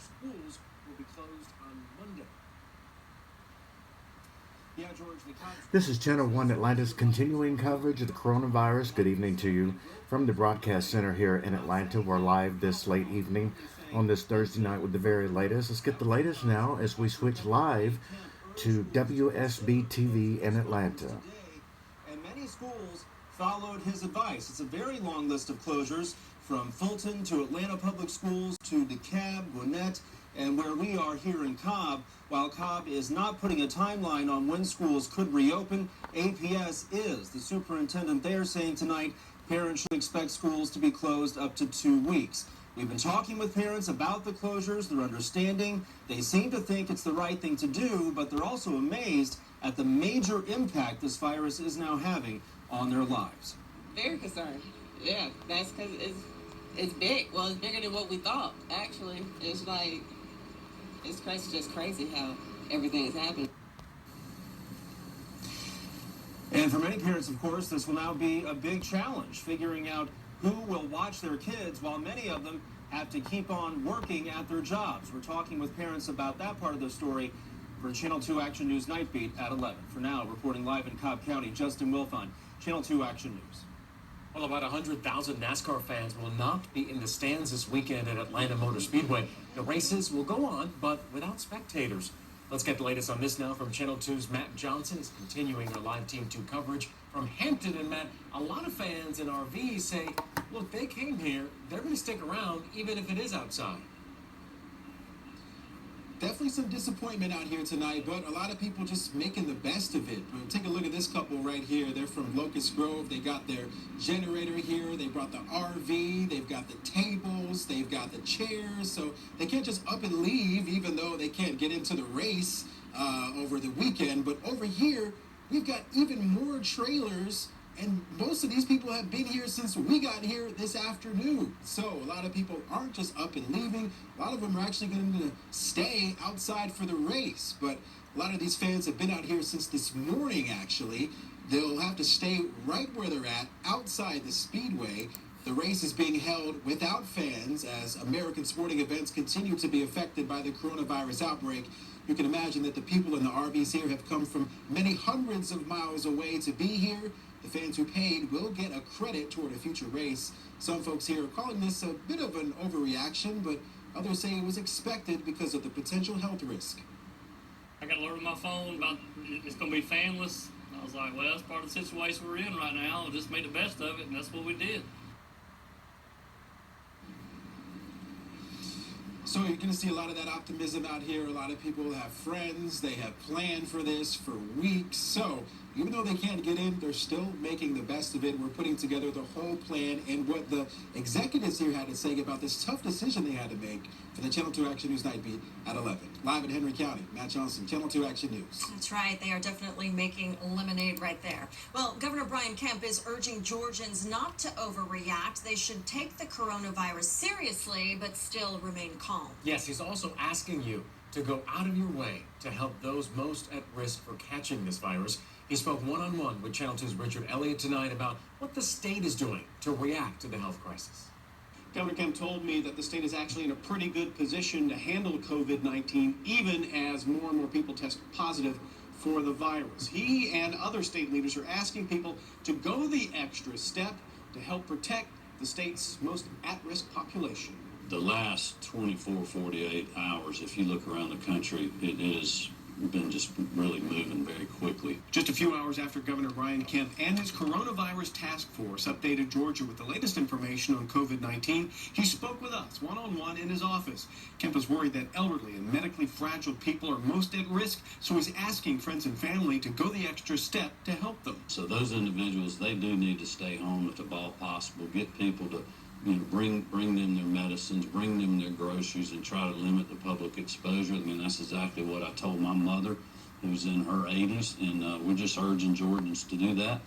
schools will be closed on Monday. Yeah, George, This is Channel 1 Atlanta's continuing coverage of the coronavirus. Good evening to you from the broadcast center here in Atlanta. We're live this late evening on this Thursday night with the very latest. Let's get the latest now as we switch live to WSB TV in Atlanta. And many schools followed his advice. It's a very long list of closures from Fulton to Atlanta Public Schools to DeKalb, Gwinnett, and where we are here in Cobb. While Cobb is not putting a timeline on when schools could reopen, APS is. The superintendent there saying tonight parents should expect schools to be closed up to 2 weeks. We've been talking with parents about the closures, their understanding. They seem to think it's the right thing to do, but they're also amazed at the major impact this virus is now having on their lives. Very concerned. Yeah, that's because it's big. Well, it's bigger than what we thought, actually. It's like, it's crazy, just crazy how everything is happening. And for many parents, of course, this will now be a big challenge, figuring out who will watch their kids while many of them have to keep on working at their jobs. We're talking with parents about that part of the story for Channel 2 Action News Night Beat at 11. For now, reporting live in Cobb County, Justin Wilfon, Channel 2 Action News. Well, about 100,000 NASCAR fans will not be in the stands this weekend at Atlanta Motor Speedway. The races will go on, but without spectators. Let's get the latest on this now from Channel 2's Matt Johnson is continuing our live Team 2 coverage from Hampton. And Matt, a lot of fans and RVs say, look, they came here, they're going to stick around even if it is outside. Definitely some disappointment out here tonight, but a lot of people just making the best of it. Take a look at this couple right here. They're from Locust Grove. They got their generator here. They brought the RV. They've got the tables. They've got the chairs. So they can't just up and leave, even though they can't get into the race over the weekend. But over here, we've got even more trailers. And most of these people have been here since we got here this afternoon. So a lot of people aren't just up and leaving. A lot of them are actually going to stay outside for the race. But a lot of these fans have been out here since this morning, actually. They'll have to stay right where they're at, outside the speedway. The race is being held without fans as American sporting events continue to be affected by the coronavirus outbreak. You can imagine that the people in the RVs here have come from many hundreds of miles away to be here. The fans who paid will get a credit toward a future race. Some folks here are calling this a bit of an overreaction, but others say it was expected because of the potential health risk. I got an alert on my phone about it's going to be fanless. I was like, well, that's part of the situation we're in right now. I just made the best of it, and that's what we did. So you're going to see a lot of that optimism out here. A lot of people have friends. They have planned for this for weeks. So even though they can't get in, they're still making the best of it. We're putting together the whole plan and what the executives here had to say about this tough decision they had to make for the Channel 2 Action News Night Beat at 11. Live in Henry County, Matt Johnson, Channel 2 Action News. That's right. They are definitely making lemonade right there. Well, Governor Brian Kemp is urging Georgians not to overreact. They should take the coronavirus seriously, but still remain calm. Yes, he's also asking you to go out of your way to help those most at risk for catching this virus. He spoke one-on-one with Channel 2's Richard Elliott tonight about what the state is doing to react to the health crisis. Governor Kemp told me that the state is actually in a pretty good position to handle COVID-19, even as more and more people test positive for the virus. He and other state leaders are asking people to go the extra step to help protect the state's most at-risk population. The last 24, 48 hours, if you look around the country, it has been just really moving very quickly. Just a few hours after Governor Brian Kemp and his coronavirus task force updated Georgia with the latest information on COVID-19, he spoke with us one-on-one in his office. Kemp is worried that elderly and medically fragile people are most at risk, so he's asking friends and family to go the extra step to help them. So those individuals, they do need to stay home if at all possible, get people to bring them their medicines, bring them their groceries, and try to limit the public exposure. I mean, that's exactly what I told my mother, who's in her 80s, and we're just urging Georgians to do that.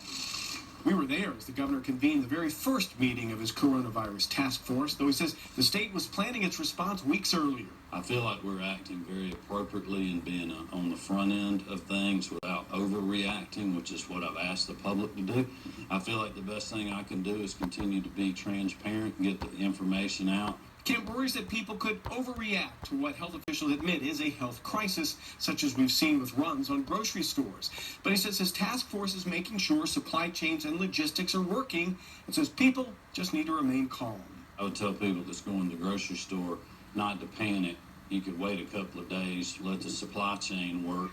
We were there as the governor convened the very first meeting of his coronavirus task force, though he says the state was planning its response weeks earlier. I feel like we're acting very appropriately and being on the front end of things without overreacting, which is what I've asked the public to do. I feel like the best thing I can do is continue to be transparent and get the information out. Camp worries that people could overreact to what health officials admit is a health crisis, such as we've seen with runs on grocery stores. But he says his task force is making sure supply chains and logistics are working, and says people just need to remain calm. I would tell people that's going to the grocery store not to panic. You could wait a couple of days, let the supply chain work,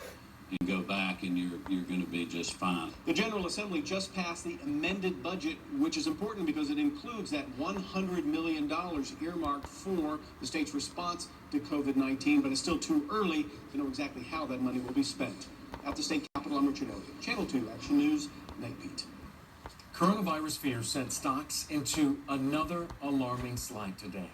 and go back, and you're going to be just fine. The General Assembly just passed the amended budget, which is important because it includes that $100 million earmarked for the state's response to COVID-19, but it's still too early to know exactly how that money will be spent. At the state capitol, I'm Richard Elliott. Channel 2 Action News, Night Beat. Coronavirus fears sent stocks into another alarming slide today.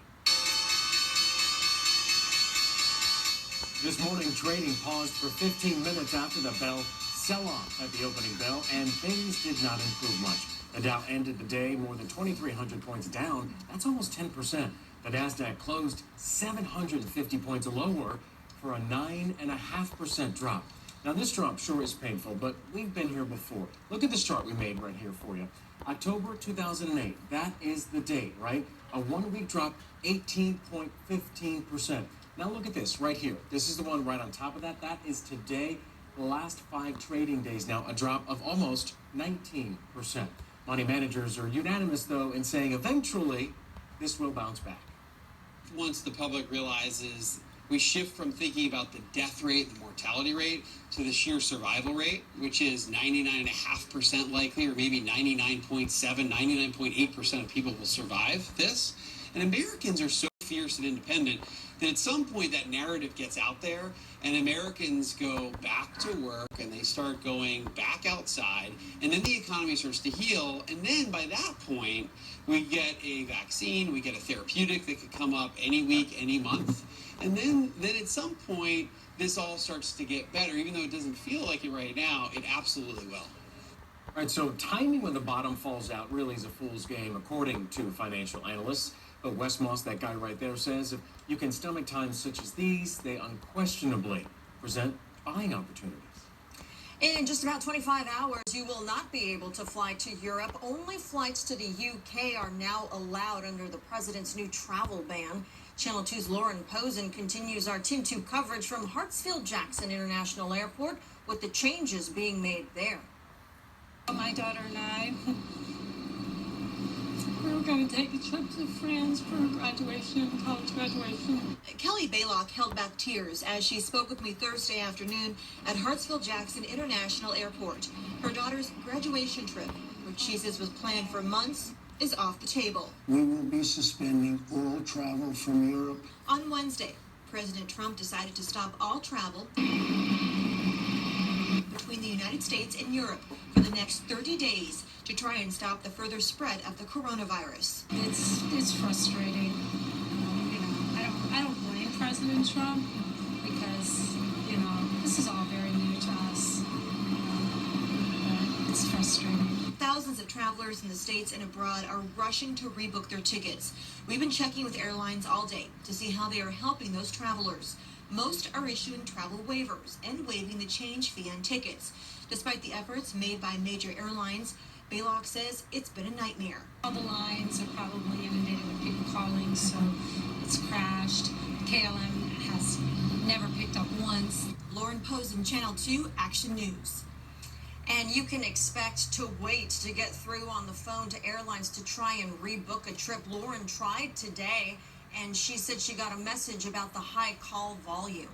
This morning, trading paused for 15 minutes after the bell sell-off at the opening bell, and things did not improve much. The Dow ended the day more than 2,300 points down. That's almost 10%. The Nasdaq closed 750 points lower for a 9.5% drop. Now, this drop sure is painful, but we've been here before. Look at this chart we made right here for you. October 2008, that is the date, right? A one-week drop, 18.15%. Now look at this right here. This is the one right on top of that. That is today, the last 5 trading days now, a drop of almost 19%. Money managers are unanimous, though, in saying eventually this will bounce back. Once the public realizes we shift from thinking about the death rate, the mortality rate, to the sheer survival rate, which is 99.5% likely, or maybe 99.7, 99.8% of people will survive this. And Americans are so fierce and independent that at some point that narrative gets out there and Americans go back to work and they start going back outside, and then the economy starts to heal, and then by that point we get a vaccine, we get a therapeutic that could come up any week, any month, and then at some point this all starts to get better. Even though it doesn't feel like it right now, it absolutely will. All right, so timing when the bottom falls out really is a fool's game, according to financial analysts. But Wes Moss, that guy right there, says if you can stomach times such as these, they unquestionably present buying opportunities. In just about 25 hours, you will not be able to fly to Europe. Only flights to the UK are now allowed under the president's new travel ban. Channel 2's Lauren Posen continues our Team 2 coverage from Hartsfield-Jackson International Airport with the changes being made there. My daughter and I, we were going to take a trip to France for graduation, college graduation. Kelly Baylock held back tears as she spoke with me Thursday afternoon at Hartsfield-Jackson International Airport. Her daughter's graduation trip, which she says was planned for months, is off the table. We will be suspending all travel from Europe. On Wednesday, President Trump decided to stop all travel between the United States and Europe for the next 30 days to try and stop the further spread of the coronavirus. It's frustrating. I don't blame President Trump because, this is all very new to us. It's frustrating. Thousands of travelers in the States and abroad are rushing to rebook their tickets. We've been checking with airlines all day to see how they are helping those travelers. Most are issuing travel waivers and waiving the change fee on tickets. Despite the efforts made by major airlines, Baylock says it's been a nightmare. All the lines are probably inundated with people calling, so it's crashed. KLM has never picked up once. Lauren Posen, Channel 2 Action News. And you can expect to wait to get through on the phone to airlines to try and rebook a trip. Lauren tried today, and she said she got a message about the high call volume.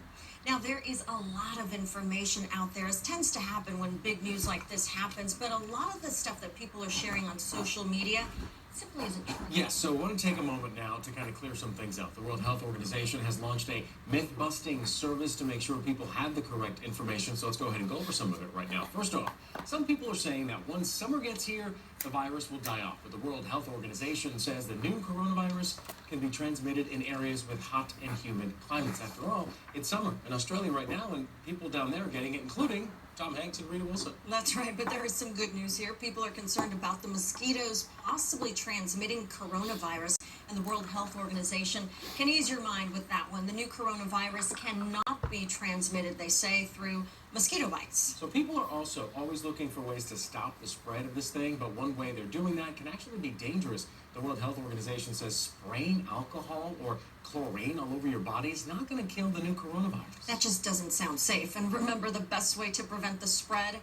Now, there is a lot of information out there, as tends to happen when big news like this happens, but a lot of the stuff that people are sharing on social media simply isn't true. Yes, so I want to take a moment now to kind of clear some things out. The World Health Organization has launched a myth-busting service to make sure people have the correct information, so let's go ahead and go over some of it right now. First off, some people are saying that once summer gets here, the virus will die off, but the World Health Organization says the new coronavirus can be transmitted in areas with hot and humid climates. After all, it's summer in Australia right now, and people down there are getting it, including Tom Hanks and Rita Wilson. That's right, but there is some good news here. People are concerned about the mosquitoes possibly transmitting coronavirus, and the World Health Organization can ease your mind with that one. The new coronavirus cannot be transmitted, they say, through mosquito bites. So people are also always looking for ways to stop the spread of this thing, but one way they're doing that can actually be dangerous. The World Health Organization says spraying alcohol or chlorine all over your body is not going to kill the new coronavirus. That just doesn't sound safe. And remember, the best way to prevent the spread,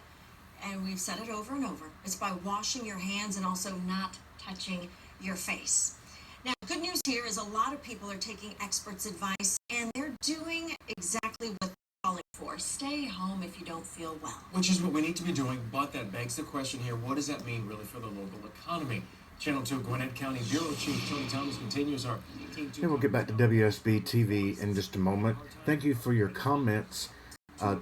and we've said it over and over, is by washing your hands and also not touching your face. Now, good news here is a lot of people are taking experts' advice, and they're doing exactly what they're calling for. Stay home if you don't feel well. Which is what we need to be doing, but that begs the question here, what does that mean really for the local economy? Channel 2 Gwinnett County Bureau Chief Tony Thomas continues our Team 2. And we'll get back to WSB TV in just a moment. Thank you for your comments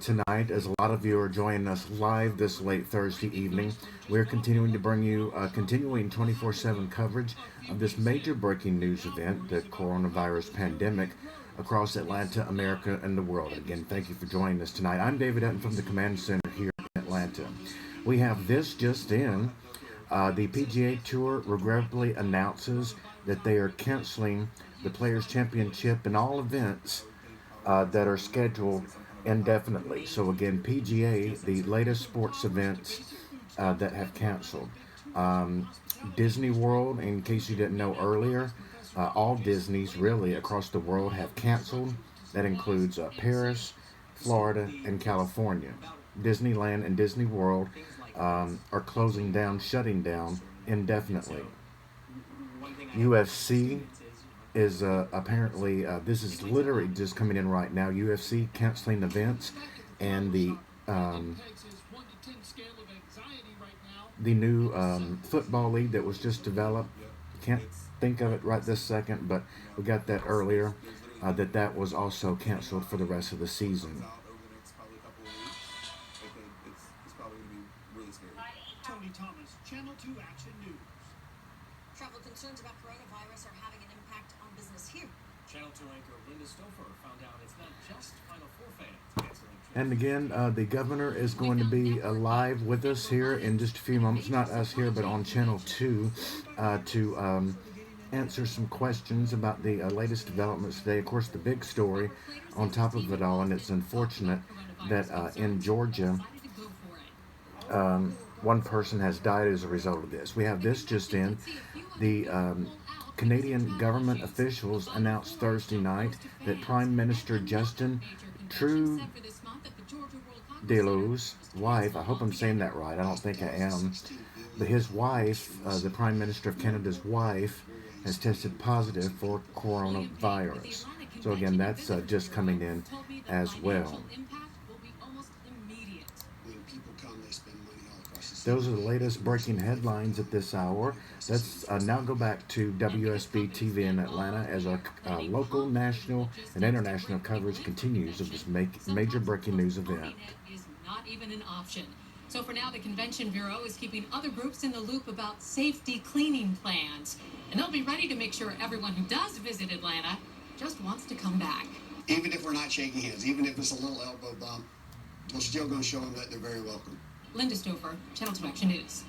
tonight, as a lot of you are joining us live this late Thursday evening. We're continuing to bring you continuing 24/7 coverage of this major breaking news event, the coronavirus pandemic, across Atlanta, America, and the world. Again, thank you for joining us tonight. I'm David Utton from the Command Center here in Atlanta. We have this just in. The PGA Tour regrettably announces that they are canceling the Players' Championship and all events that are scheduled indefinitely. So again, PGA, the latest sports events that have canceled. Disney World, in case you didn't know earlier, all Disneys really across the world have canceled. That includes Paris, Florida, and California. Disneyland and Disney World are closing down, shutting down indefinitely. UFC is apparently, this is literally just coming in right now, UFC canceling events, and the new football league that was just developed, can't think of it right this second, but we got that earlier, that was also canceled for the rest of the season. Tony Thomas, Channel 2 Action News. Travel concerns about coronavirus are having an impact on business here. Channel 2 anchor Linda Stouffer found out it's not just Final Four fans canceling trips. And again, the governor is going to be live with us here in just a few moments, not us here, but on Channel 2, to answer some questions about the latest developments today. Of course, the big story on top of it all, and it's unfortunate that in Georgia, one person has died as a result of this. We have this just in. The Canadian government officials announced Thursday night that Prime Minister Justin Trudeau's wife, I hope I'm saying that right, I don't think I am, but his wife, the Prime Minister of Canada's wife, has tested positive for coronavirus. So again, that's just coming in as well. Those are the latest breaking headlines at this hour. Let's now go back to WSB TV in Atlanta as our local, national, and international coverage continues of this major breaking news event. Is not even an option. So for now, the Convention Bureau is keeping other groups in the loop about safety cleaning plans. And they'll be ready to make sure everyone who does visit Atlanta just wants to come back. Even if we're not shaking hands, even if it's a little elbow bump, we're still going to show them that they're very welcome. Linda Stouffer, Channel 2 Action News.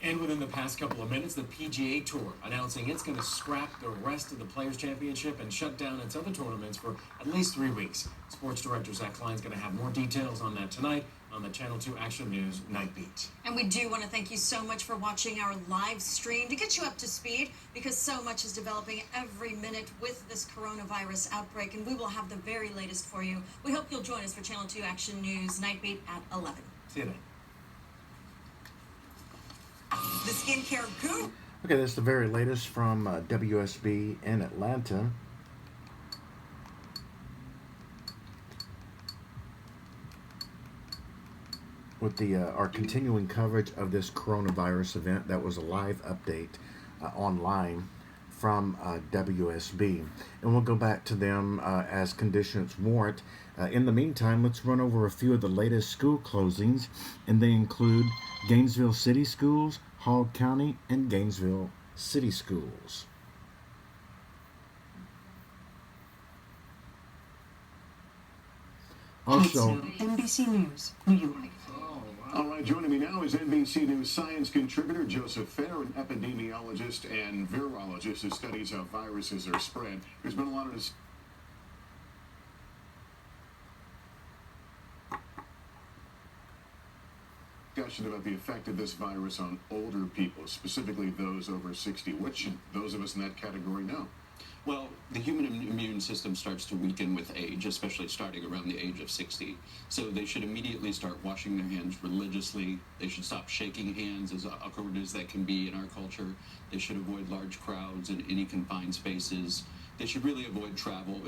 And within the past couple of minutes, the PGA Tour announcing it's going to scrap the rest of the Players' Championship and shut down its other tournaments for at least 3 weeks. Sports Director Zach Klein's going to have more details on that tonight on the Channel 2 Action News Night Beat. And we do want to thank you so much for watching our live stream to get you up to speed, because so much is developing every minute with this coronavirus outbreak, and we will have the very latest for you. We hope you'll join us for Channel 2 Action News Night Beat at 11. See you then. The skincare guru. Okay, that's the very latest from WSB in Atlanta. With the our continuing coverage of this coronavirus event, that was a live update online from WSB. And we'll go back to them as conditions warrant. In the meantime, let's run over a few of the latest school closings, and they include Gainesville City Schools, Hogg County, and Gainesville City Schools. Also, NBC News, New York. All right, joining me now is NBC News science contributor Joseph Fair, an epidemiologist and virologist who studies how viruses are spread. There's been a lot of discussion about the effect of this virus on older people, specifically those over 60. What should those of us in that category know? Well, the human immune system starts to weaken with age, especially starting around the age of 60. So they should immediately start washing their hands religiously. They should stop shaking hands, as awkward as that can be in our culture. They should avoid large crowds in any confined spaces. They should really avoid travel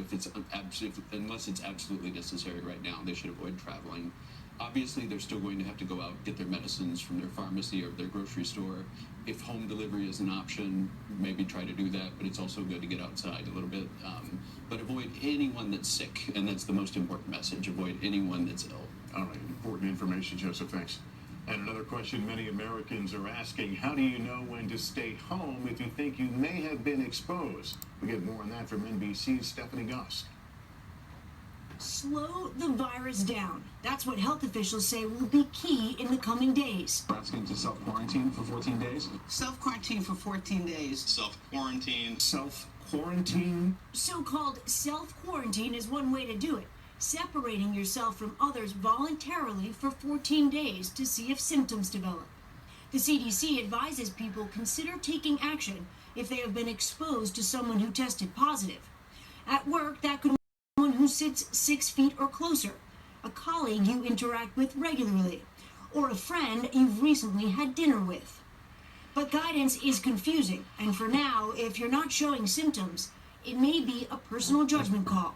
unless it's absolutely necessary right now. They should avoid traveling. Obviously, they're still going to have to go out and get their medicines from their pharmacy or their grocery store. If home delivery is an option, maybe try to do that, but it's also good to get outside a little bit. But avoid anyone that's sick, and that's the most important message. Avoid anyone that's ill. All right, important information, Joseph. Thanks. And another question many Americans are asking, how do you know when to stay home if you think you may have been exposed? We get more on that from NBC's Stephanie Gosk. Slow the virus down. That's what health officials say will be key in the coming days. We're asking to self-quarantine for 14 days. Self-quarantine for 14 days. Self-quarantine. Self-quarantine? So-called self-quarantine is one way to do it. Separating yourself from others voluntarily for 14 days to see if symptoms develop. The CDC advises people consider taking action if they have been exposed to someone who tested positive. At work, that could be someone who sits 6 feet or closer, a colleague you interact with regularly, or a friend you've recently had dinner with. But guidance is confusing, and for now, if you're not showing symptoms, it may be a personal judgment call.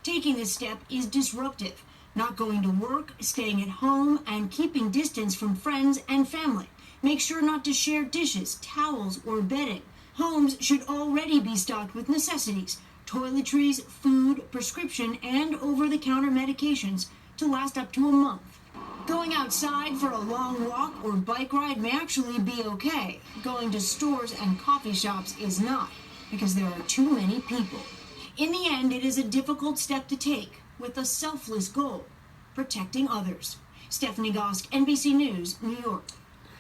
Taking this step is disruptive, not going to work, staying at home, and keeping distance from friends and family. Make sure not to share dishes, towels, or bedding. Homes should already be stocked with necessities, toiletries, food, prescription, and over-the-counter medications to last up to a month. Going outside for a long walk or bike ride may actually be okay. Going to stores and coffee shops is not, because there are too many people. In the end, it is a difficult step to take with a selfless goal, protecting others. Stephanie Gosk, NBC News, New York.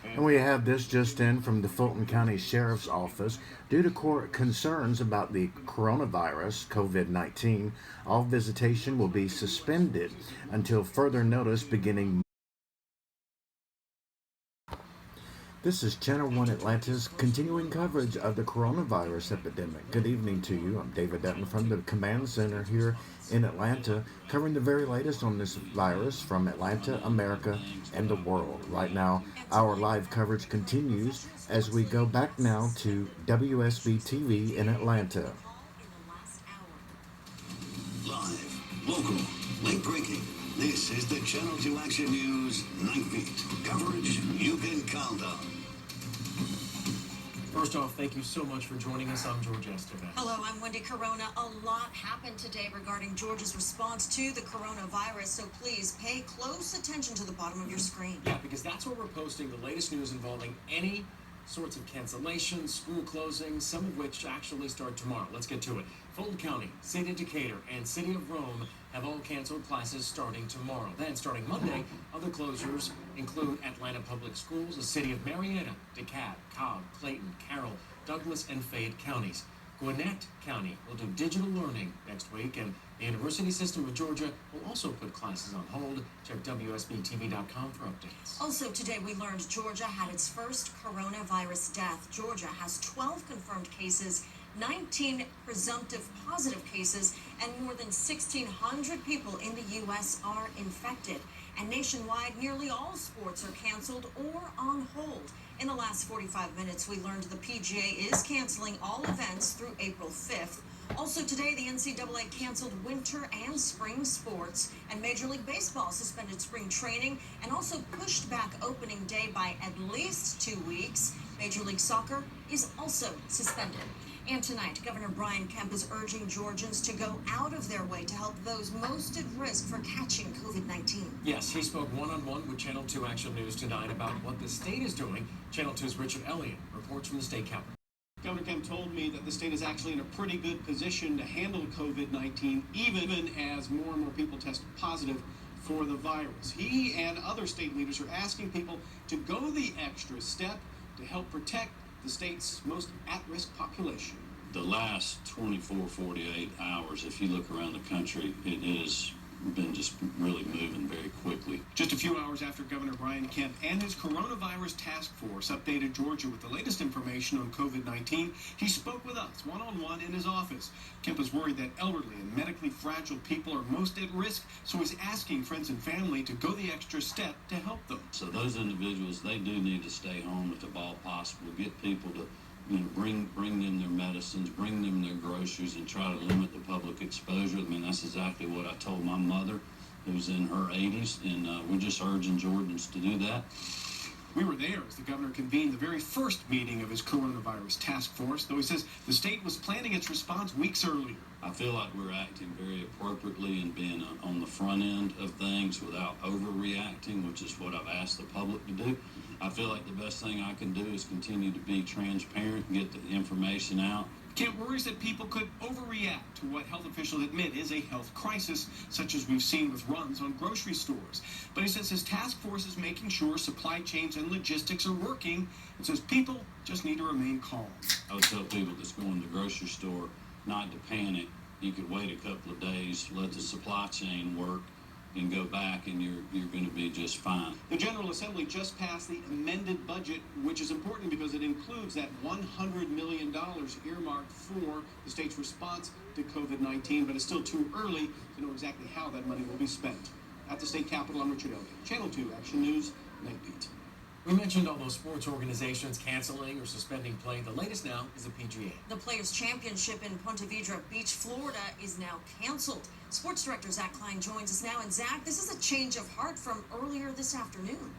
And we have this just in from the Fulton County Sheriff's Office. Due to court concerns about the coronavirus, COVID-19, all visitation will be suspended until further notice beginning. This is Channel 1 Atlanta's continuing coverage of the coronavirus epidemic. Good evening to you. I'm David Dutton from the Command Center here in Atlanta, covering the very latest on this virus from Atlanta, America, and the world. Right now, our live coverage continues as we go back now to WSB TV in Atlanta. Live, local, late breaking. This is the Channel 2 Action News Night Beat. Coverage you can count on. First off, thank you so much for joining us. I'm George Estevez. Hello, I'm Wendy Corona. A lot happened today regarding Georgia's response to the coronavirus, so please pay close attention to the bottom of your screen. Yeah, because that's where we're posting the latest news involving any sorts of cancellations, school closings, some of which actually start tomorrow. Let's get to it. Fulton County, St. Decatur, and City of Rome have all canceled classes starting tomorrow. Then, starting Monday, other closures include Atlanta Public Schools, the City of Marietta, DeKalb, Cobb, Clayton, Carroll, Douglas, and Fayette counties. Gwinnett County will do digital learning next week, and the University System of Georgia will also put classes on hold. Check WSBTV.com for updates. Also today, we learned Georgia had its first coronavirus death. Georgia has 12 confirmed cases, 19 presumptive positive cases, and more than 1,600 people in the U.S. are infected. And nationwide, nearly all sports are canceled or on hold. In the last 45 minutes, we learned the PGA is canceling all events through April 5th. Also today, the NCAA canceled winter and spring sports, and Major League Baseball suspended spring training and also pushed back opening day by at least 2 weeks. Major League Soccer is also suspended. And tonight, Governor Brian Kemp is urging Georgians to go out of their way to help those most at risk for catching COVID-19. Yes, he spoke one-on-one with Channel 2 Action News tonight about what the state is doing. Channel 2's Richard Elliott reports from the state capitol. Governor Kemp told me that the state is actually in a pretty good position to handle COVID-19, even as more and more people test positive for the virus. He and other state leaders are asking people to go the extra step to help protect the state's most at-risk population. The last 24, 48 hours, if you look around the country, it is been just really moving very quickly. Just a few hours after Governor Brian Kemp and his coronavirus task force updated Georgia with the latest information on COVID-19, he spoke with us one-on-one in his office. Kemp is worried that elderly and medically fragile people are most at risk, so he's asking friends and family to go the extra step to help them. So those individuals, they do need to stay home if at all possible. Get people to bring them their medicines, bring them their groceries, and try to limit the public exposure. I mean, that's exactly what I told my mother, who's in her 80s, and we're just urging Georgians to do that. We were there as the governor convened the very first meeting of his coronavirus task force, though he says the state was planning its response weeks earlier. I feel like we're acting very appropriately and being on the front end of things without overreacting, which is what I've asked the public to do. I feel like the best thing I can do is continue to be transparent and get the information out. Kemp worries that people could overreact to what health officials admit is a health crisis, such as we've seen with runs on grocery stores. But he says his task force is making sure supply chains and logistics are working, and says people just need to remain calm. I would tell people that's going to the grocery store not to panic. You could wait a couple of days, let the supply chain work, and go back, and you're going to be just fine. The General Assembly just passed the amended budget, which is important because it includes that $100 million earmarked for the state's response to COVID-19, but it's still too early to know exactly how that money will be spent. At the state capitol, I'm Richard Elliott, Channel 2 Action News, Night Beat. We mentioned all those sports organizations canceling or suspending play. The latest now is the PGA. The Players' Championship in Ponte Vedra Beach, Florida is now canceled. Sports director Zach Klein joins us now. And Zach, this is a change of heart from earlier this afternoon.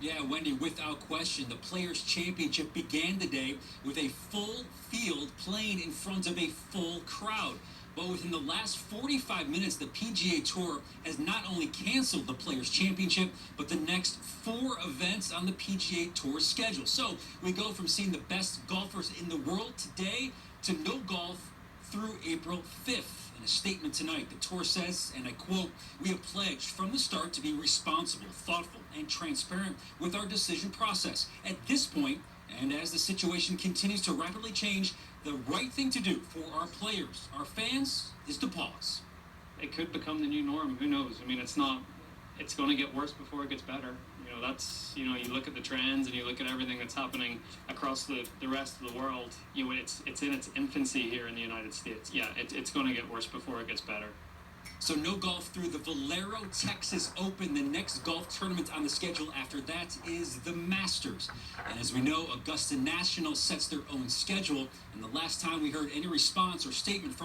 Yeah, Wendy, without question, the Players' Championship began today with a full field playing in front of a full crowd. But within the last 45 minutes, the PGA Tour has not only canceled the Players' Championship, but the next 4 events on the PGA Tour schedule. So we go from seeing the best golfers in the world today to no golf through April 5th. In a statement tonight, the tour says, and I quote, "We have pledged from the start to be responsible, thoughtful, and transparent with our decision process. At this point, and as the situation continues to rapidly change, the right thing to do for our players, our fans, is to pause." It could become the new norm. Who knows? I mean, it's going to get worse before it gets better. You look at the trends and you look at everything that's happening across the rest of the world. It's in its infancy here in the United States. Yeah, it's going to get worse before it gets better. So no golf through the Valero Texas Open. The next golf tournament on the schedule after that is the Masters. And as we know, Augusta National sets their own schedule. And the last time we heard any response or statement from